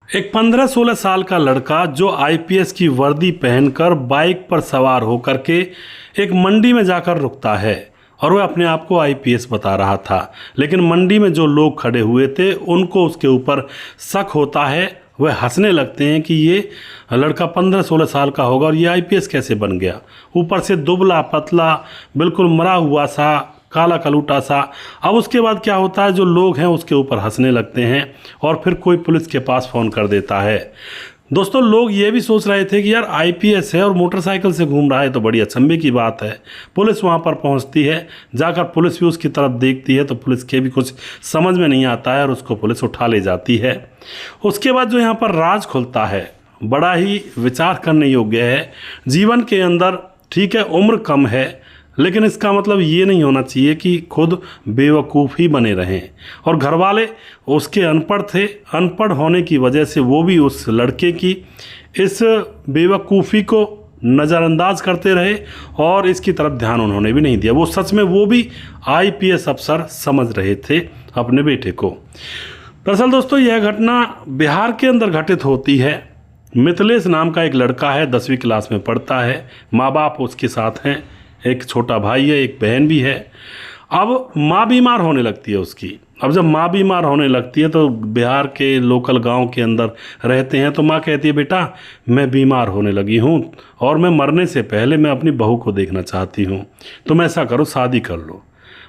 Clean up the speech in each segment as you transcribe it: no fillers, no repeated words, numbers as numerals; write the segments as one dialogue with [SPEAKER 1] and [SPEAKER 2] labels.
[SPEAKER 1] एक 15-16 साल का लड़का जो आईपीएस की वर्दी पहनकर बाइक पर सवार होकर के एक मंडी में जाकर रुकता है और वह अपने आप को आईपीएस बता रहा था। लेकिन मंडी में जो लोग खड़े हुए थे उनको उसके ऊपर शक होता है। वह हंसने लगते हैं कि ये लड़का 15-16 साल का होगा और ये आईपीएस कैसे बन गया। ऊपर से दुबला पतला, बिल्कुल मरा हुआ सा, काला कलूटा सा। अब उसके बाद क्या होता है, जो लोग हैं उसके ऊपर हंसने लगते हैं और फिर कोई पुलिस के पास फ़ोन कर देता है। दोस्तों, लोग ये भी सोच रहे थे कि यार आईपीएस है और मोटरसाइकिल से घूम रहा है तो बड़ी अचंभे की बात है। पुलिस वहाँ पर पहुँचती है, जाकर पुलिस भी उसकी तरफ देखती है तो पुलिस के भी कुछ समझ में नहीं आता है और उसको पुलिस उठा ले जाती है। उसके बाद जो यहाँ पर राज खुलता है बड़ा ही विचार करने योग्य है। जीवन के अंदर ठीक है, उम्र कम है, लेकिन इसका मतलब ये नहीं होना चाहिए कि खुद बेवकूफ़ ही बने रहें। और घर वाले उसके अनपढ़ थे, अनपढ़ होने की वजह से वो भी उस लड़के की इस बेवकूफ़ी को नज़रअंदाज करते रहे और इसकी तरफ ध्यान उन्होंने भी नहीं दिया। वो सच में वो भी आईपीएस अफसर समझ रहे थे अपने बेटे को। दरअसल दोस्तों, यह घटना बिहार के अंदर घटित होती है। मिथिलेश नाम का एक लड़का है, 10वीं क्लास में पढ़ता है। माँ बाप उसके साथ हैं, एक छोटा भाई है, एक बहन भी है। अब माँ बीमार होने लगती है उसकी। अब जब माँ बीमार होने लगती है तो बिहार के लोकल गांव के अंदर रहते हैं तो माँ कहती है, बेटा मैं बीमार होने लगी हूँ और मैं मरने से पहले मैं अपनी बहू को देखना चाहती हूँ, तुम ऐसा करो शादी कर लो।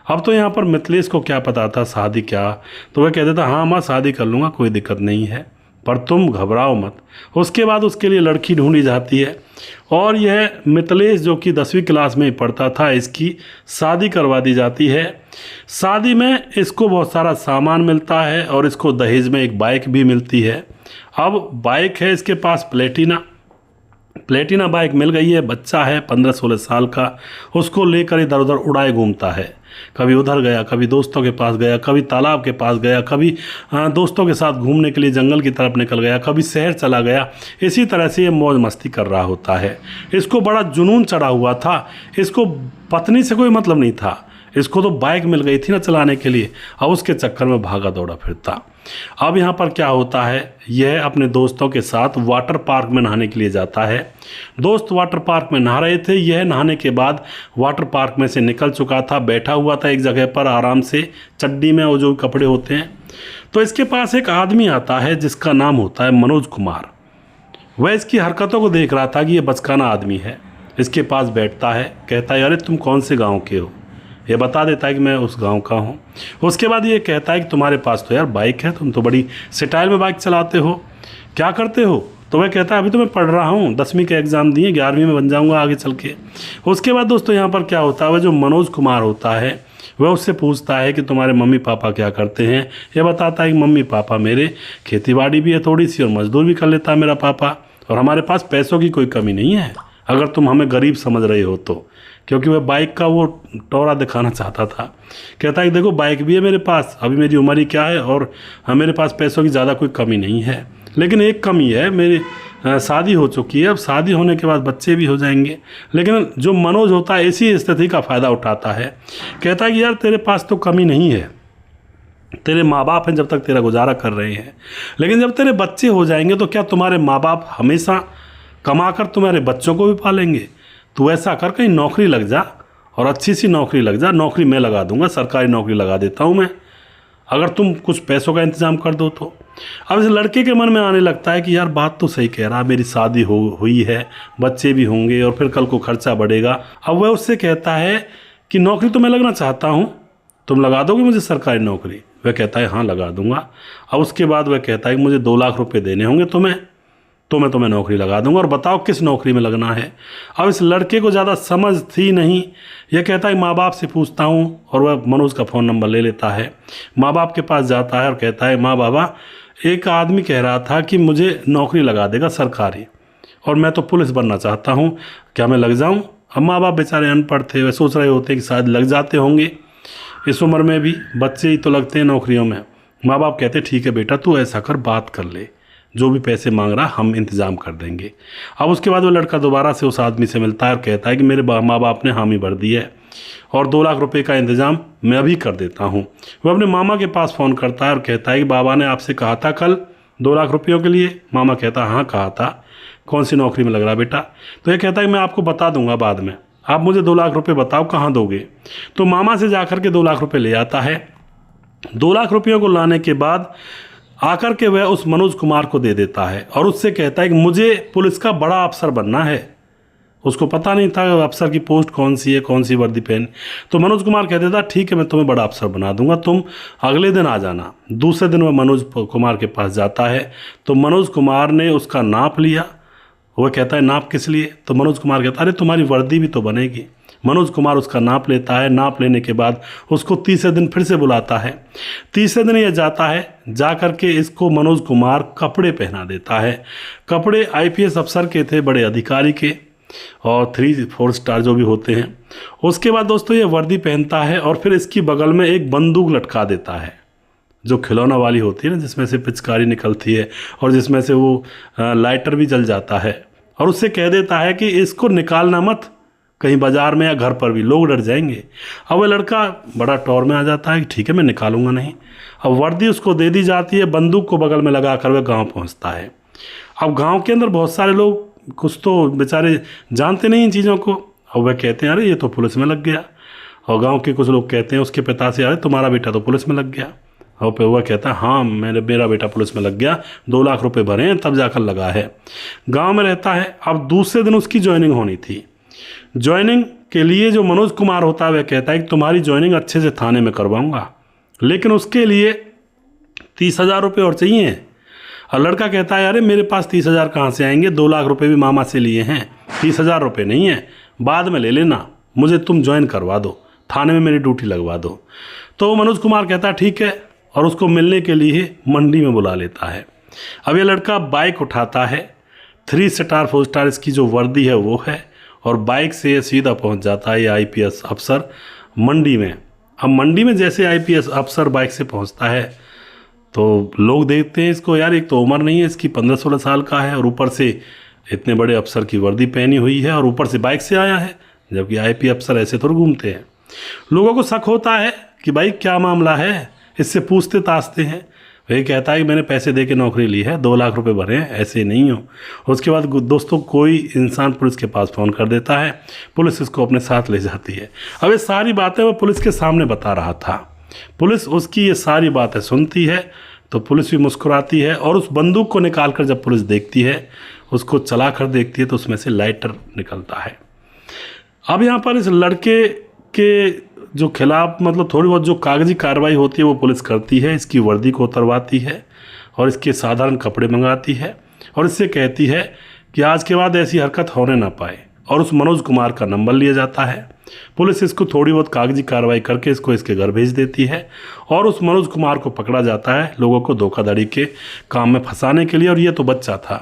[SPEAKER 1] अब तो यहाँ पर मिथिलेश को क्या पता था शादी क्या, तो वह कह देता, हाँ माँ शादी कर लूँगा, कोई दिक्कत नहीं है, पर तुम घबराओ मत। उसके बाद उसके लिए लड़की ढूंढी जाती है और यह मिथिलेश जो कि 10वीं क्लास में ही पढ़ता था, इसकी शादी करवा दी जाती है। शादी में इसको बहुत सारा सामान मिलता है और इसको दहेज में एक बाइक भी मिलती है। अब बाइक है इसके पास प्लेटिना बाइक मिल गई है। बच्चा है 15-16 साल का, उसको लेकर इधर उधर उड़ाए घूमता है। कभी उधर गया, कभी दोस्तों के पास गया, कभी तालाब के पास गया, कभी दोस्तों के साथ घूमने के लिए जंगल की तरफ निकल गया, कभी शहर चला गया। इसी तरह से ये मौज मस्ती कर रहा होता है। इसको बड़ा जुनून चढ़ा हुआ था। इसको पत्नी से कोई मतलब नहीं था, इसको तो बाइक मिल गई थी ना चलाने के लिए। अब उसके चक्कर में भागा दौड़ा फिरता। अब यहाँ पर क्या होता है, यह अपने दोस्तों के साथ वाटर पार्क में नहाने के लिए जाता है। दोस्त वाटर पार्क में नहा रहे थे। यह नहाने के बाद वाटर पार्क में से निकल चुका था, बैठा हुआ था एक जगह पर आराम से, चड्डी में वो जो कपड़े होते हैं। तो इसके पास एक आदमी आता है जिसका नाम होता है मनोज कुमार। वह इसकी हरकतों को देख रहा था कि ये बचकाना आदमी है। इसके पास बैठता है, कहता है, अरे तुम कौन से गाँव के हो। ये बता देता है कि मैं उस गांव का हूँ। उसके बाद ये कहता है कि तुम्हारे पास तो यार बाइक है, तुम तो बड़ी स्टाइल में बाइक चलाते हो, क्या करते हो। तो वह कहता है, अभी तो मैं पढ़ रहा हूँ, 10वीं के एग्ज़ाम दिए, 11वीं में बन जाऊँगा आगे चल के। उसके बाद दोस्तों यहाँ पर क्या होता है, वह जो मनोज कुमार होता है वह उससे पूछता है कि तुम्हारे मम्मी पापा क्या करते हैं। यह बताता है कि मम्मी पापा मेरे खेती बाड़ी भी है थोड़ी सी और मजदूर भी कर लेता है मेरा पापा, और हमारे पास पैसों की कोई कमी नहीं है, अगर तुम हमें गरीब समझ रहे हो तो। क्योंकि वह बाइक का वो टोरा दिखाना चाहता था। कहता है कि देखो बाइक भी है मेरे पास, अभी मेरी उम्र ही क्या है और मेरे पास पैसों की ज़्यादा कोई कमी नहीं है, लेकिन एक कमी है, मेरी शादी हो चुकी है, अब शादी होने के बाद बच्चे भी हो जाएंगे। लेकिन जो मनोज होता है इसी स्थिति का फ़ायदा उठाता है। कहता है कि यार तेरे पास तो कमी नहीं है, तेरे माँ बाप हैं जब तक तेरा गुजारा कर रहे हैं, लेकिन जब तेरे बच्चे हो जाएंगे तो क्या तुम्हारे माँ बाप हमेशा कमाकर तुम्हारे बच्चों को भी पालेंगे। तू ऐसा कर, कहीं नौकरी लग जा और अच्छी सी नौकरी लग जा, नौकरी मैं लगा दूंगा, सरकारी नौकरी लगा देता हूँ मैं, अगर तुम कुछ पैसों का इंतजाम कर दो तो। अब इस लड़के के मन में आने लगता है कि यार बात तो सही कह रहा, मेरी शादी हुई है, बच्चे भी होंगे और फिर कल को खर्चा बढ़ेगा। अब वह उससे कहता है कि नौकरी तो मैं लगना चाहता हूँ, तुम लगा दोगे मुझे सरकारी नौकरी। वह कहता है हाँ लगा दूंगा। अब उसके बाद वह कहता है कि मुझे 2 लाख रुपये देने होंगे तुम्हें, तो मैं तुम्हें नौकरी लगा दूंगा और बताओ किस नौकरी में लगना है। अब इस लड़के को ज़्यादा समझ थी नहीं। यह कहता है माँ बाप से पूछता हूँ, और वह मनोज का फ़ोन नंबर ले लेता है, माँ बाप के पास जाता है और कहता है, माँ बाबा एक आदमी कह रहा था कि मुझे नौकरी लगा देगा सरकारी, और मैं तो पुलिस बनना चाहता हूँ, क्या मैं लग जाऊँ। अब माँ बाप बेचारे अनपढ़ थे, वे सोच रहे होते कि शायद लग जाते होंगे, इस उम्र में भी बच्चे ही तो लगते हैं नौकरियों में। माँ बाप कहते ठीक है बेटा, तू ऐसा कर, बात कर ले, जो भी पैसे मांग रहा हम इंतज़ाम कर देंगे। अब उसके बाद वो लड़का दोबारा से उस आदमी से मिलता है और कहता है कि मेरे माँ बाप ने हामी भर दी है और 2 लाख रुपए का इंतज़ाम मैं अभी कर देता हूँ। वह अपने मामा के पास फ़ोन करता है और कहता है कि बाबा ने आपसे कहा था कल 2 लाख रुपयों के लिए? मामा कहता हाँ कहा था। कौन सी नौकरी में लग रहा बेटा? तो ये कहता है मैं आपको बता दूंगा बाद में, आप मुझे 2 लाख रुपये बताओ कहाँ दोगे। तो मामा से जाकर के 2 लाख रुपये ले आता है। 2 लाख रुपयों को लाने के बाद आकर के वह उस मनोज कुमार को दे देता है और उससे कहता है कि मुझे पुलिस का बड़ा अफसर बनना है। उसको पता नहीं था अफसर की पोस्ट कौन सी है, कौन सी वर्दी पहन। तो मनोज कुमार कह देता ठीक है मैं तुम्हें बड़ा अफसर बना दूंगा, तुम अगले दिन आ जाना। दूसरे दिन वह मनोज कुमार के पास जाता है तो मनोज कुमार ने उसका नाप लिया। वह कहता है नाप किस लिए? तो मनोज कुमार कहता है अरे तुम्हारी वर्दी भी तो बनेगी। मनोज कुमार उसका नाप लेता है। नाप लेने के बाद उसको तीसरे दिन फिर से बुलाता है। तीसरे दिन यह जाता है, जा कर के इसको मनोज कुमार कपड़े पहना देता है। कपड़े आईपीएस अफसर के थे, बड़े अधिकारी के, और 3-4 स्टार जो भी होते हैं। उसके बाद दोस्तों ये वर्दी पहनता है और फिर इसकी बगल में एक बंदूक लटका देता है, जो खिलौना वाली होती है ना, जिसमें से पिचकारी निकलती है और जिसमें से वो लाइटर भी जल जाता है। और उससे कह देता है कि इसको निकालना मत कहीं बाजार में या घर पर भी, लोग डर जाएंगे। अब वह लड़का बड़ा टौर में आ जाता है कि ठीक है मैं निकालूंगा नहीं। अब वर्दी उसको दे दी जाती है, बंदूक को बगल में लगा कर वह गाँव पहुँचता है। अब गाँव के अंदर बहुत सारे लोग, कुछ तो बेचारे जानते नहीं इन चीज़ों को, और वह कहते हैं अरे ये तो पुलिस में लग गया। और गांव के कुछ लोग कहते हैं उसके पिता से अरे तुम्हारा बेटा तो पुलिस में लग गया। और फिर वह कहता है हाँ मेरा बेटा पुलिस में लग गया, 2 लाख रुपए भरे हैं तब जाकर लगा है। गांव में रहता है। अब दूसरे दिन उसकी ज्वाइनिंग होनी थी। ज्वाइनिंग के लिए जो मनोज कुमार होता है वह कहता है कि तुम्हारी ज्वाइनिंग अच्छे से थाने में करवाऊँगा, लेकिन उसके लिए 30,000 रुपये और चाहिए। और लड़का कहता है अरे मेरे पास 30,000 कहाँ से आएंगे, 2 लाख रुपए भी मामा से लिए हैं, 30,000 रुपये नहीं है, बाद में ले लेना, मुझे तुम ज्वाइन करवा दो, थाने में मेरी ड्यूटी लगवा दो। तो मनोज कुमार कहता है ठीक है, और उसको मिलने के लिए मंडी में बुला लेता है। अब ये लड़का बाइक उठाता है, 3 स्टार 4 स्टार इसकी जो वर्दी है वो है, और बाइक से सीधा पहुँच जाता है ये आईपीएस अफसर मंडी में। अब मंडी में जैसे आईपीएस अफसर बाइक से पहुँचता है तो लोग देखते हैं इसको, यार एक तो उम्र नहीं है इसकी, 15-16 साल का है, और ऊपर से इतने बड़े अफसर की वर्दी पहनी हुई है और ऊपर से बाइक से आया है, जबकि आईपी अफसर ऐसे थोड़ा घूमते हैं। लोगों को शक होता है कि भाई क्या मामला है, इससे पूछते ताछते हैं। वही कहता है कि मैंने पैसे दे के नौकरी ली है, 2 लाख रुपए भरे हैं, ऐसे नहीं हो। उसके बाद दोस्तों कोई इंसान पुलिस के पास फ़ोन कर देता है, पुलिस इसको अपने साथ ले जाती है। अब ये सारी बातें वो पुलिस के सामने बता रहा था। पुलिस उसकी ये सारी बातें सुनती है तो पुलिस भी मुस्कुराती है, और उस बंदूक को निकाल कर जब पुलिस देखती है, उसको चला कर देखती है तो उसमें से लाइटर निकलता है। अब यहाँ पर इस लड़के के जो खिलाफ मतलब थोड़ी बहुत जो कागजी कार्रवाई होती है वो पुलिस करती है। इसकी वर्दी को उतरवाती है और इसके साधारण कपड़े मंगाती है, और इससे कहती है कि आज के बाद ऐसी हरकत होने ना पाए, और उस मनोज कुमार का नंबर लिया जाता है। पुलिस इसको थोड़ी बहुत कागजी कार्रवाई करके इसको इसके घर भेज देती है, और उस मनोज कुमार को पकड़ा जाता है लोगों को धोखाधड़ी के काम में फंसाने के लिए, और ये तो बच्चा था।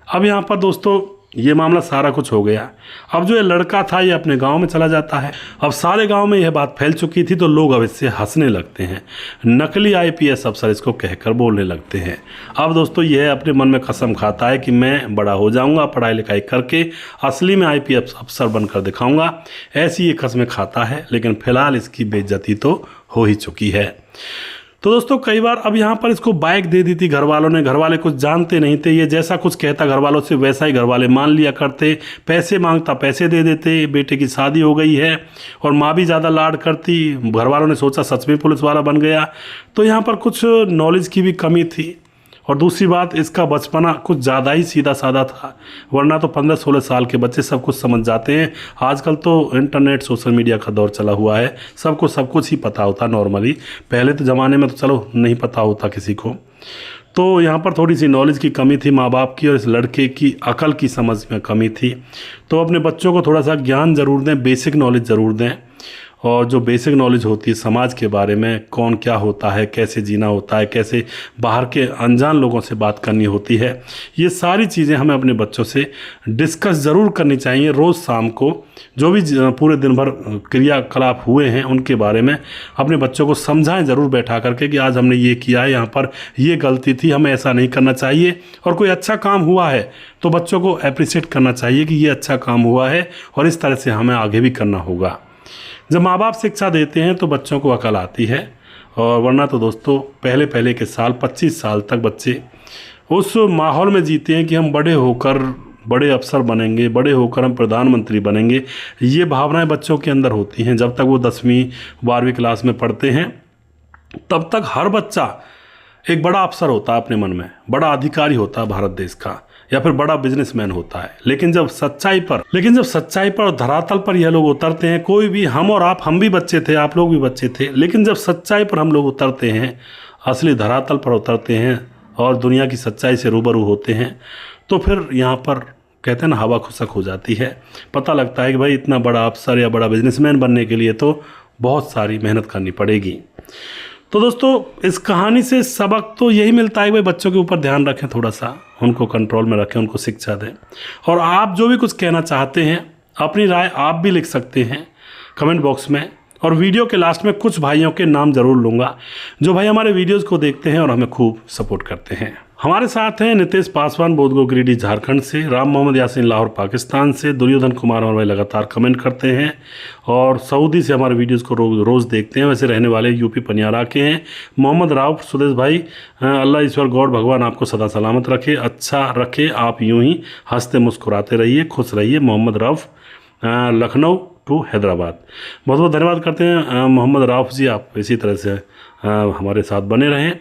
[SPEAKER 1] अब यहाँ पर दोस्तों ये मामला सारा कुछ हो गया। अब जो ये लड़का था ये अपने गांव में चला जाता है। अब सारे गांव में यह बात फैल चुकी थी तो लोग अब इससे हंसने लगते हैं, नकली आईपीएस अफसर इसको कहकर बोलने लगते हैं। अब दोस्तों यह अपने मन में कसम खाता है कि मैं बड़ा हो जाऊंगा, पढ़ाई लिखाई करके असली में आईपीएस अफसर बनकर दिखाऊंगा, ऐसी ये कसमें खाता है। लेकिन फिलहाल इसकी बेइज्जती तो हो ही चुकी है। तो दोस्तों कई बार अब यहाँ पर इसको बाइक दे दी थी घर वालों ने, घर वाले कुछ जानते नहीं थे, ये जैसा कुछ कहता घर वालों से वैसा ही घर वाले मान लिया करते, पैसे मांगता पैसे दे देते, बेटे की शादी हो गई है और माँ भी ज़्यादा लाड करती, घर वालों ने सोचा सच में पुलिस वाला बन गया। तो यहाँ पर कुछ नॉलेज की भी कमी थी, और दूसरी बात इसका बचपना कुछ ज़्यादा ही सीधा साधा था, वरना तो 15-16 साल के बच्चे सब कुछ समझ जाते हैं। आजकल तो इंटरनेट सोशल मीडिया का दौर चला हुआ है, सबको सब कुछ ही पता होता नॉर्मली। पहले तो ज़माने में तो चलो नहीं पता होता किसी को। तो यहाँ पर थोड़ी सी नॉलेज की कमी थी माँ बाप की, और इस लड़के की अकल की समझ में कमी थी। तो अपने बच्चों को थोड़ा सा ज्ञान ज़रूर दें, बेसिक नॉलेज ज़रूर दें, और जो बेसिक नॉलेज होती है समाज के बारे में, कौन क्या होता है, कैसे जीना होता है, कैसे बाहर के अनजान लोगों से बात करनी होती है, ये सारी चीज़ें हमें अपने बच्चों से डिस्कस ज़रूर करनी चाहिए। रोज़ शाम को जो भी पूरे दिन भर क्रियाकलाप हुए हैं उनके बारे में अपने बच्चों को समझाएं ज़रूर बैठा करके कि आज हमने ये किया है, यहाँ पर ये गलती थी, हमें ऐसा नहीं करना चाहिए। और कोई अच्छा काम हुआ है तो बच्चों को अप्रिशिएट करना चाहिए कि ये अच्छा काम हुआ है और इस तरह से हमें आगे भी करना होगा। जब माँ बाप शिक्षा देते हैं तो बच्चों को अकल आती है, और वरना तो दोस्तों पहले के साल 25 साल तक बच्चे उस माहौल में जीते हैं कि हम बड़े होकर बड़े अफसर बनेंगे, बड़े होकर हम प्रधानमंत्री बनेंगे। ये भावनाएं बच्चों के अंदर होती हैं। जब तक वो 10वीं 12वीं क्लास में पढ़ते हैं तब तक हर बच्चा एक बड़ा अफसर होता है अपने मन में, बड़ा अधिकारी होता है भारत देश का, या फिर बड़ा बिजनेसमैन होता है। लेकिन जब सच्चाई पर और धरातल पर यह लोग उतरते हैं, कोई भी, हम और आप, हम भी बच्चे थे, आप लोग भी बच्चे थे, लेकिन जब सच्चाई पर हम लोग उतरते हैं, असली धरातल पर उतरते हैं और दुनिया की सच्चाई से रूबरू होते हैं, तो फिर यहाँ पर कहते हैं ना, हवा खुशक हो जाती है। पता लगता है कि भाई इतना बड़ा अफसर या बड़ा बिजनेसमैन बनने के लिए तो बहुत सारी मेहनत करनी पड़ेगी। तो दोस्तों इस कहानी से सबक तो यही मिलता है कि भाई बच्चों के ऊपर ध्यान रखें, थोड़ा सा उनको कंट्रोल में रखें, उनको शिक्षा दें। और आप जो भी कुछ कहना चाहते हैं, अपनी राय आप भी लिख सकते हैं कमेंट बॉक्स में। और वीडियो के लास्ट में कुछ भाइयों के नाम जरूर लूँगा जो भाई हमारे वीडियोज़ को देखते हैं और हमें खूब सपोर्ट करते हैं। हमारे साथ हैं नितेश पासवान, बोधगो गिरिडीह झारखंड से, राम मोहम्मद यासीन लाहौर पाकिस्तान से, दुर्योधन कुमार हमारे भाई लगातार कमेंट करते हैं और सऊदी से हमारे वीडियोज़ को रोज़ देखते हैं, वैसे रहने वाले यूपी पनियारा के हैं। मोहम्मद राउफ, सुदेश भाई, अल्लाह ईश्वर गॉड भगवान आपको सदा सलामत रखे, अच्छा रखे, आप यूं ही हंसते मुस्कुराते रहिए, खुश रहिए। मोहम्मद राउफ, लखनऊ टू हैदराबाद। बहुत बहुत धन्यवाद करते हैं मोहम्मद राउफ जी, आप इसी तरह से हमारे साथ बने रहें।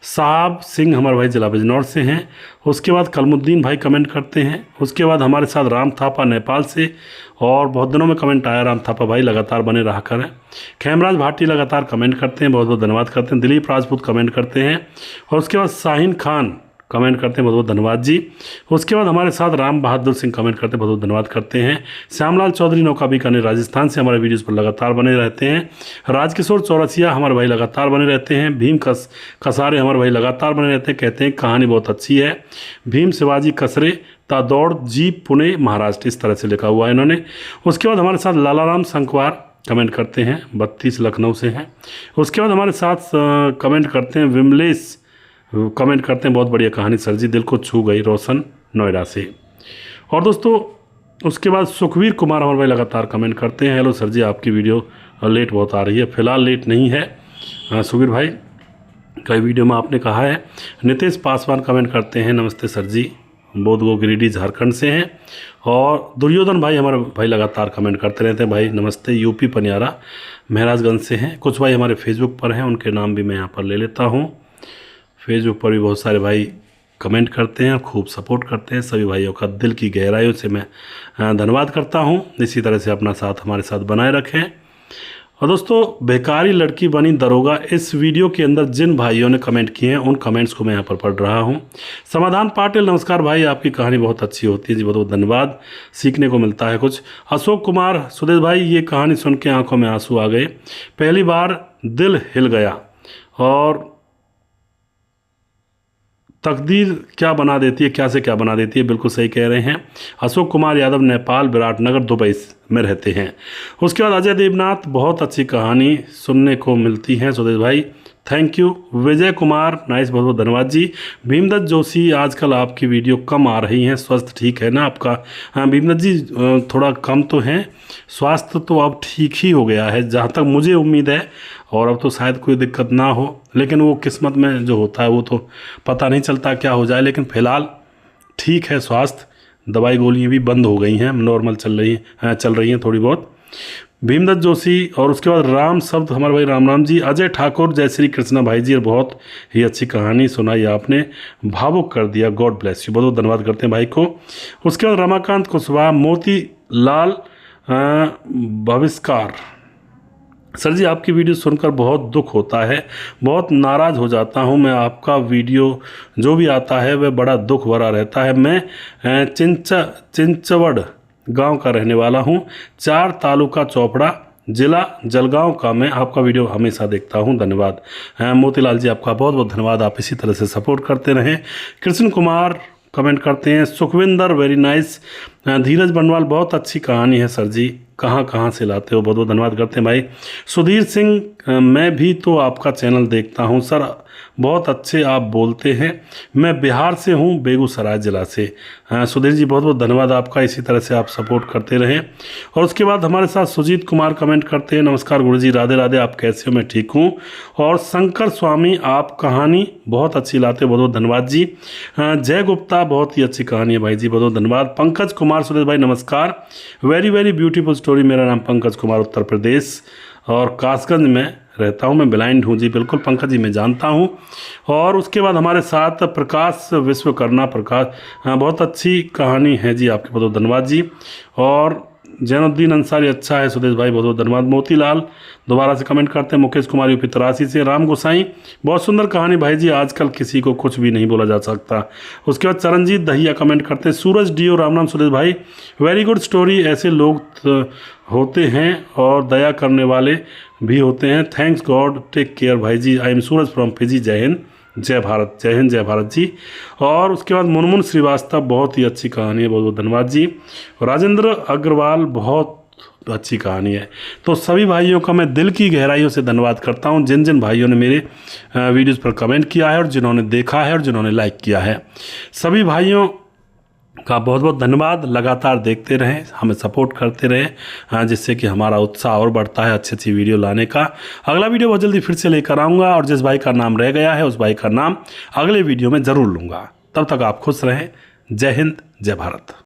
[SPEAKER 1] साहब सिंह हमारे भाई जिला बिजनौर से हैं। उसके बाद कलमुद्दीन भाई कमेंट करते हैं। उसके बाद हमारे साथ राम थापा नेपाल से, और बहुत दिनों में कमेंट आया राम थापा भाई, लगातार बने रहा करें। खेमराज भाटी लगातार कमेंट करते हैं, बहुत बहुत धन्यवाद करते हैं। दिलीप राजपूत कमेंट करते हैं। और उसके बाद शाहीन खान कमेंट करते हैं, बहुत बहुत धन्यवाद जी। उसके बाद हमारे साथ राम बहादुर सिंह कमेंट करते हैं, बहुत बहुत धन्यवाद करते हैं। श्यामलाल चौधरी नौका बीकानेर राजस्थान से हमारे वीडियोज़ पर लगातार बने रहते हैं। राजकिशोर चौरसिया हमारे भाई लगातार बने रहते हैं। भीम कसारे हमारे भाई लगातार बने रहते हैं, कहते हैं कहानी बहुत अच्छी है। भीम शिवाजी कसरे तादौड़ जी, पुणे महाराष्ट्र, इस तरह से लिखा हुआ है इन्होंने। उसके बाद हमारे साथ लालाराम संकवार कमेंट करते हैं, 32 लखनऊ से हैं। उसके बाद हमारे साथ कमेंट करते हैं विमलेश, कमेंट करते हैं बहुत बढ़िया कहानी सर जी, दिल को छू गई, रोशन नोएडा से। और दोस्तों उसके बाद सुखवीर कुमार हमारे भाई लगातार कमेंट करते हैं, हेलो सर जी, आपकी वीडियो लेट बहुत आ रही है। फिलहाल लेट नहीं है सुखवीर भाई, कई वीडियो में आपने कहा है। नितेश पासवान कमेंट करते हैं, नमस्ते सर जी, बोधगो गिरिडीह झारखंड से हैं। और दुर्योधन भाई हमारे भाई लगातार कमेंट करते रहते हैं, भाई नमस्ते, यूपी पनियारा महराजगंज से हैं। कुछ भाई हमारे फेसबुक पर हैं, उनके नाम भी मैं यहाँ पर ले लेता हूँ। फेसबुक पर भी बहुत सारे भाई कमेंट करते हैं, खूब सपोर्ट करते हैं। सभी भाइयों का दिल की गहराइयों से मैं धन्यवाद करता हूं। इसी तरह से अपना साथ हमारे साथ बनाए रखें। और दोस्तों बेकारी लड़की बनी दरोगा, इस वीडियो के अंदर जिन भाइयों ने कमेंट किए हैं उन कमेंट्स को मैं यहाँ पर पढ़ रहा हूं। समाधान पाटिल, नमस्कार भाई, आपकी कहानी बहुत अच्छी होती है जी, बहुत बहुत धन्यवाद, सीखने को मिलता है कुछ। अशोक कुमार, सुदेश भाई, ये कहानी सुन के आंखों में आंसू आ गए, पहली बार दिल हिल गया, और तकदीर क्या बना देती है, क्या से क्या बना देती है, बिल्कुल सही कह रहे हैं। अशोक कुमार यादव, नेपाल, विराटनगर, दुबई में रहते हैं। उसके बाद अजय देवनाथ, बहुत अच्छी कहानी सुनने को मिलती है सुदेश भाई, thank you. Vijay Kumar, nice, बहुत बहुत धन्यवाद जी। भीमदत्त जोशी, आजकल आपकी वीडियो कम आ रही हैं, स्वास्थ्य ठीक है ना आपका? हाँ भीमदत्त जी, थोड़ा कम तो हैं, स्वास्थ्य तो अब ठीक ही हो गया है जहाँ तक मुझे उम्मीद है, और अब तो शायद कोई दिक्कत ना हो, लेकिन वो किस्मत में जो होता है वो तो पता नहीं चलता क्या हो जाए। लेकिन फ़िलहाल ठीक है स्वास्थ्य, दवाई गोलियाँ भी बंद हो गई हैं, नॉर्मल चल रही हैं थोड़ी बहुत। भीमदत्त जोशी, और उसके बाद राम शब्द हमारे भाई राम जी। अजय ठाकुर, जय श्री कृष्णा भाई जी, और बहुत ही अच्छी कहानी सुनाई आपने, भावुक कर दिया, गॉड ब्लेस यू, बहुत बहुत धन्यवाद करते हैं भाई को। उसके बाद रमाकांत कुशवाहा, मोती लाल भविष्कार, सर जी आपकी वीडियो सुनकर बहुत दुख होता है, बहुत नाराज़ हो जाता हूं मैं, आपका वीडियो जो भी आता है वह बड़ा दुख भरा रहता है। मैं चिंचवड़ गांव का रहने वाला हूं, 4 तालुका चोपड़ा, जिला जलगांव का मैं आपका वीडियो हमेशा देखता हूं, धन्यवाद। मोतीलाल जी आपका बहुत बहुत धन्यवाद, आप इसी तरह से सपोर्ट करते रहें। कृष्ण कुमार कमेंट करते हैं, सुखविंदर, वेरी नाइस। धीरज बनवाल, बहुत अच्छी कहानी है सर जी, कहाँ से लाते हो, बहुत बहुत धन्यवाद करते हैं भाई। सुधीर सिंह, मैं भी तो आपका चैनल देखता हूं सर, बहुत अच्छे आप बोलते हैं। मैं बिहार से हूँ, बेगूसराय ज़िला से। सुधीर जी बहुत बहुत धन्यवाद आपका, इसी तरह से आप सपोर्ट करते रहें। और उसके बाद हमारे साथ सुजीत कुमार कमेंट करते हैं, नमस्कार गुरुजी, राधे राधे, आप कैसे हो? मैं ठीक हूँ। और शंकर स्वामी, आप कहानी बहुत अच्छी लाते, बहुत बहुत धन्यवाद जी। जय गुप्ता, बहुत ही अच्छी कहानी है भाई जी, बहुत बहुत धन्यवाद। पंकज कुमार, सुरेश भाई नमस्कार, वेरी वेरी ब्यूटीफुल स्टोरी। मेरा नाम पंकज कुमार, उत्तर प्रदेश और कासगंज में रहता हूँ। मैं ब्लाइंड हूँ जी, बिल्कुल पंकज जी मैं जानता हूँ। और उसके बाद हमारे साथ प्रकाश विश्वकर्मा, प्रकाश, बहुत अच्छी कहानी है जी, आपके बहुत बहुत धन्यवाद जी। और जैनुद्दीन अंसारी, अच्छा है सुदेश भाई, बहुत बहुत धन्यवाद। मोतीलाल दोबारा से कमेंट करते हैं। मुकेश कुमार यूपी 83 से। राम गोसाई, बहुत सुंदर कहानी भाई जी, आजकल किसी को कुछ भी नहीं बोला जा सकता। उसके बाद चरणजीत दहिया कमेंट करते हैं। सूरज डी, राम राम सुदेश भाई, वेरी गुड स्टोरी। ऐसे लोग होते हैं और दया करने वाले भी होते हैं। थैंक्स गॉड, टेक केयर भाई जी। I am Suraj from Fiji. जय हिंद जय भारत, जय हिंद जय भारत जी। और उसके बाद मुनमुन श्रीवास्तव, बहुत ही अच्छी कहानी है, बहुत बहुत धन्यवाद जी। राजेंद्र अग्रवाल, बहुत अच्छी कहानी है। तो सभी भाइयों का मैं दिल की गहराइयों से धन्यवाद करता हूं, जिन जिन भाइयों ने मेरे वीडियोस पर कमेंट किया है और जिन्होंने देखा है और जिन्होंने लाइक किया है, सभी भाइयों का बहुत बहुत धन्यवाद। लगातार देखते रहें, हमें सपोर्ट करते रहें, जिससे कि हमारा उत्साह और बढ़ता है अच्छी अच्छी वीडियो लाने का। अगला वीडियो बहुत जल्दी फिर से लेकर आऊँगा और जिस भाई का नाम रह गया है उस भाई का नाम अगले वीडियो में ज़रूर लूँगा। तब तक आप खुश रहें। जय हिंद जय भारत।